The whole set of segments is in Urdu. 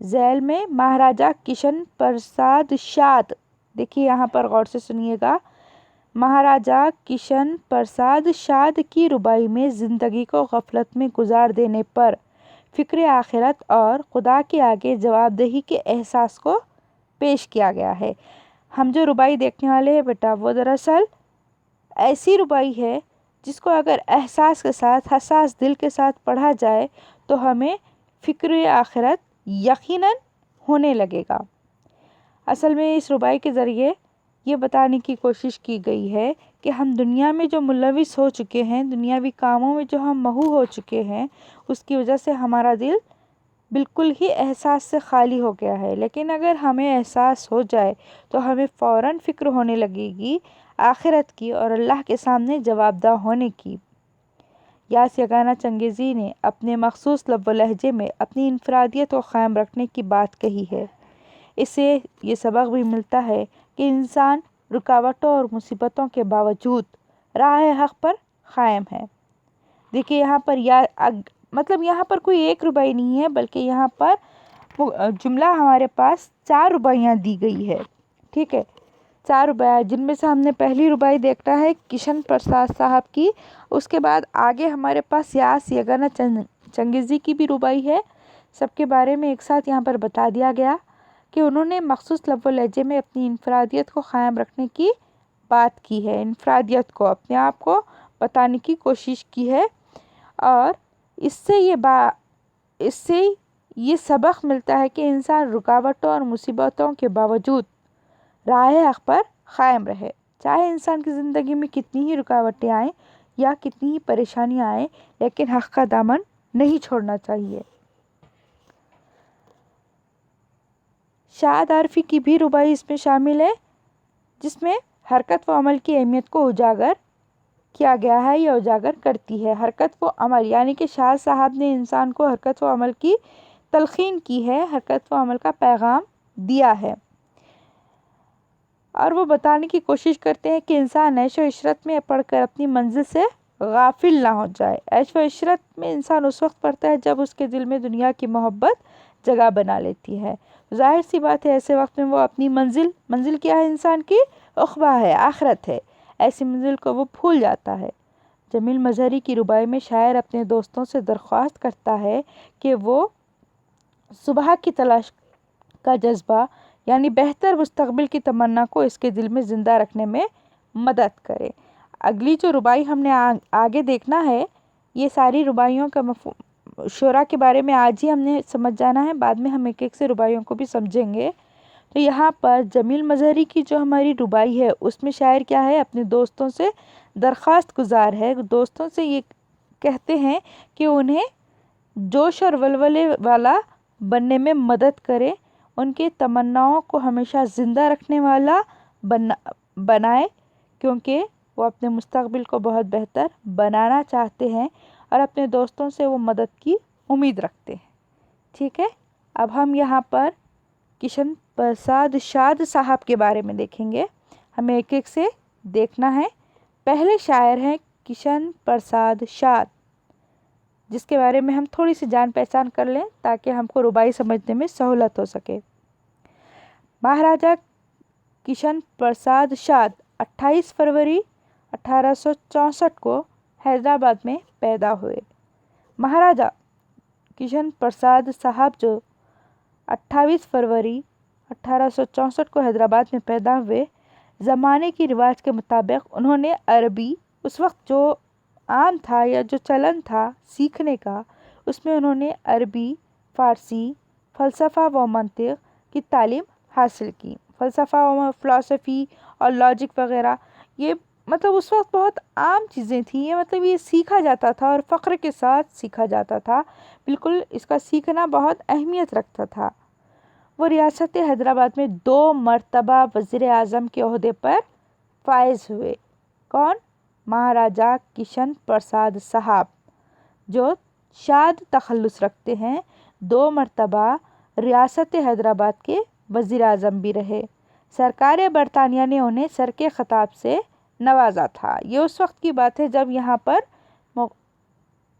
ذیل میں مہاراجا کشن پرساد شاد، دیکھیے یہاں پر غور سے سنیے گا، مہاراجا کشن پرساد شاد کی ربائی میں زندگی کو غفلت میں گزار دینے پر فکر آخرت اور خدا کے آگے جواب دہی کے احساس کو پیش کیا گیا ہے۔ ہم جو ربائی دیکھنے والے ہیں بیٹا، وہ دراصل ایسی ربائی ہے جس کو اگر احساس کے ساتھ، حساس دل کے ساتھ پڑھا جائے تو ہمیں فکر آخرت یقیناً ہونے لگے گا۔ اصل میں اس ربائی کے ذریعے یہ بتانے کی کوشش کی گئی ہے کہ ہم دنیا میں جو ملوث ہو چکے ہیں، دنیاوی کاموں میں جو ہم مہو ہو چکے ہیں، اس کی وجہ سے ہمارا دل بالکل ہی احساس سے خالی ہو گیا ہے۔ لیکن اگر ہمیں احساس ہو جائے تو ہمیں فوراً فکر ہونے لگے گی آخرت کی اور اللہ کے سامنے جواب دہ ہونے کی۔ یاس یگانا چنگیزی نے اپنے مخصوص لب و لہجے میں اپنی انفرادیت کو قائم رکھنے کی بات کہی ہے۔ اس سے یہ سبق بھی ملتا ہے کہ انسان رکاوٹوں اور مصیبتوں کے باوجود راہ حق پر قائم ہے۔ دیکھیے یہاں پر مطلب یہاں پر کوئی ایک ربائی نہیں ہے، بلکہ یہاں پر جملہ ہمارے پاس 4 ربائیاں دی گئی ہے، ٹھیک ہے، 4 ربائیاں، جن میں سے ہم نے پہلی ربائی دیکھنا ہے کشن پرساد صاحب کی، اس کے بعد آگے ہمارے پاس یاس یگانا چنگیزی کی بھی ربائی ہے۔ سب کے بارے میں ایک ساتھ یہاں پر بتا دیا گیا کہ انہوں نے مخصوص لب و لہجے میں اپنی انفرادیت کو قائم رکھنے کی بات کی ہے، انفرادیت کو، اپنے آپ کو بتانے کی کوشش کی ہے، اور اس سے یہ سبق ملتا ہے کہ انسان رکاوٹوں اور مصیبتوں کے باوجود راہ حق پر قائم رہے، چاہے انسان کی زندگی میں کتنی ہی رکاوٹیں آئیں یا کتنی ہی پریشانیاں آئیں، لیکن حق کا دامن نہیں چھوڑنا چاہیے۔ شاد عارفی کی بھی ربائی اس میں شامل ہے، جس میں حرکت و عمل کی اہمیت کو اجاگر کیا گیا ہے یا اجاگر کرتی ہے۔ حرکت و عمل یعنی کہ شاد صاحب نے انسان کو حرکت و عمل کی تلقین کی ہے، حرکت و عمل کا پیغام دیا ہے، اور وہ بتانے کی کوشش کرتے ہیں کہ انسان عیش و عشرت میں پڑھ کر اپنی منزل سے غافل نہ ہو جائے۔ عیش و عشرت میں انسان اس وقت پڑھتا ہے جب اس کے دل میں دنیا کی محبت جگہ بنا لیتی ہے۔ ظاہر سی بات ہے ایسے وقت میں وہ اپنی منزل کیا ہے انسان کی؟ عقبہ ہے، آخرت ہے، ایسی منزل کو وہ بھول جاتا ہے۔ جمیل مظہری کی ربائی میں شاعر اپنے دوستوں سے درخواست کرتا ہے کہ وہ صبح کی تلاش کا جذبہ یعنی بہتر مستقبل کی تمنا کو اس کے دل میں زندہ رکھنے میں مدد کرے۔ اگلی جو ربائی ہم نے آگے دیکھنا ہے، یہ ساری ربائیوں کا شعراء کے بارے میں آج ہی ہم نے سمجھ جانا ہے، بعد میں ہم ایک ایک سے ربائیوں کو بھی سمجھیں گے۔ تو یہاں پر جمیل مظہری کی جو ہماری ربائی ہے، اس میں شاعر کیا ہے؟ اپنے دوستوں سے درخواست گزار ہے، دوستوں سے یہ کہتے ہیں کہ انہیں جوش اور ولولے والا بننے میں مدد کرے، ان کے تمناؤں کو ہمیشہ زندہ رکھنے والا بنائے، کیونکہ وہ اپنے مستقبل کو بہت بہتر بنانا چاہتے ہیں اور اپنے دوستوں سے وہ مدد کی امید رکھتے ہیں، ٹھیک ہے۔ اب ہم یہاں پر کشن پرساد شاد صاحب کے بارے میں دیکھیں گے، ہمیں ایک ایک سے دیکھنا ہے۔ پہلے شاعر ہیں کشن پرساد شاد، جس کے بارے میں ہم تھوڑی سی جان پہچان کر لیں تاکہ ہم کو ربائی سمجھنے میں سہولت ہو سکے۔ مہاراجا کشن پرساد شاد 28 فروری 1864 کو حیدرآباد میں پیدا ہوئے۔ مہاراجا کشن پرساد صاحب جو 28 فروری 1864 کو حیدرآباد میں پیدا ہوئے، زمانے کی رواج کے مطابق انہوں نے عربی، اس وقت جو عام تھا یا جو چلن تھا سیکھنے کا، اس میں انہوں نے عربی، فارسی، فلسفہ و منطق کی تعلیم حاصل کی۔ فلسفہ و فلسفی اور لاجک وغیرہ، یہ مطلب اس وقت بہت عام چیزیں تھیں، یہ مطلب یہ سیکھا جاتا تھا اور فخر کے ساتھ سیکھا جاتا تھا، بالکل اس کا سیکھنا بہت اہمیت رکھتا تھا۔ وہ ریاست حیدرآباد میں 2 مرتبہ وزیر اعظم کے عہدے پر فائز ہوئے۔ کون؟ مہاراجا کشن پرساد صاحب، جو شاد تخلص رکھتے ہیں، 2 مرتبہ ریاست حیدرآباد کے وزیر اعظم بھی رہے۔ سرکار برطانیہ نے انہیں سر کے خطاب سے نوازا تھا۔ یہ اس وقت کی بات ہے جب یہاں پر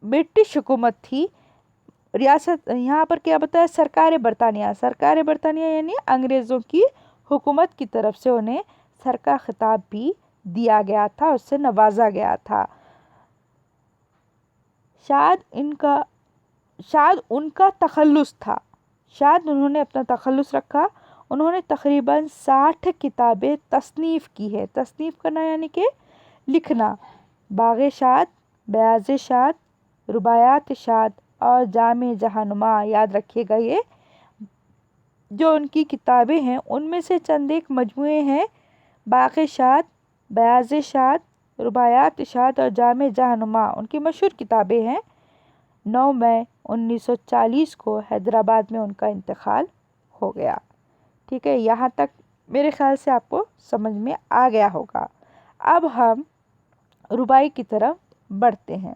برٹش حکومت تھی، ریاست یہاں پر کیا بتایا سرکار برطانیہ یعنی انگریزوں کی حکومت کی طرف سے انہیں سر کا خطاب بھی دیا گیا تھا، اس سے نوازا گیا تھا۔ شاید ان کا تخلص تھا، شاید انہوں نے اپنا تخلص رکھا۔ انہوں نے تقریباً 60 کتابیں تصنیف کی ہے۔ تصنیف کرنا یعنی کہ لکھنا۔ باغ شاد، بیاض شاد، رباعیات شاد اور جامع جہانما، یاد رکھیے گا یہ جو ان کی کتابیں ہیں ان میں سے چند ایک مجموعے ہیں۔ باغ شاد، بیاض شاد، رباعیات شاد اور جامع جہانما ان کی مشہور کتابیں ہیں۔ 9 مئی 1940 کو حیدرآباد میں ان کا انتقال ہو گیا۔ ٹھیک ہے، یہاں تک میرے خیال سے آپ کو سمجھ میں آ گیا ہوگا۔ اب ہم رباعی کی طرف بڑھتے ہیں۔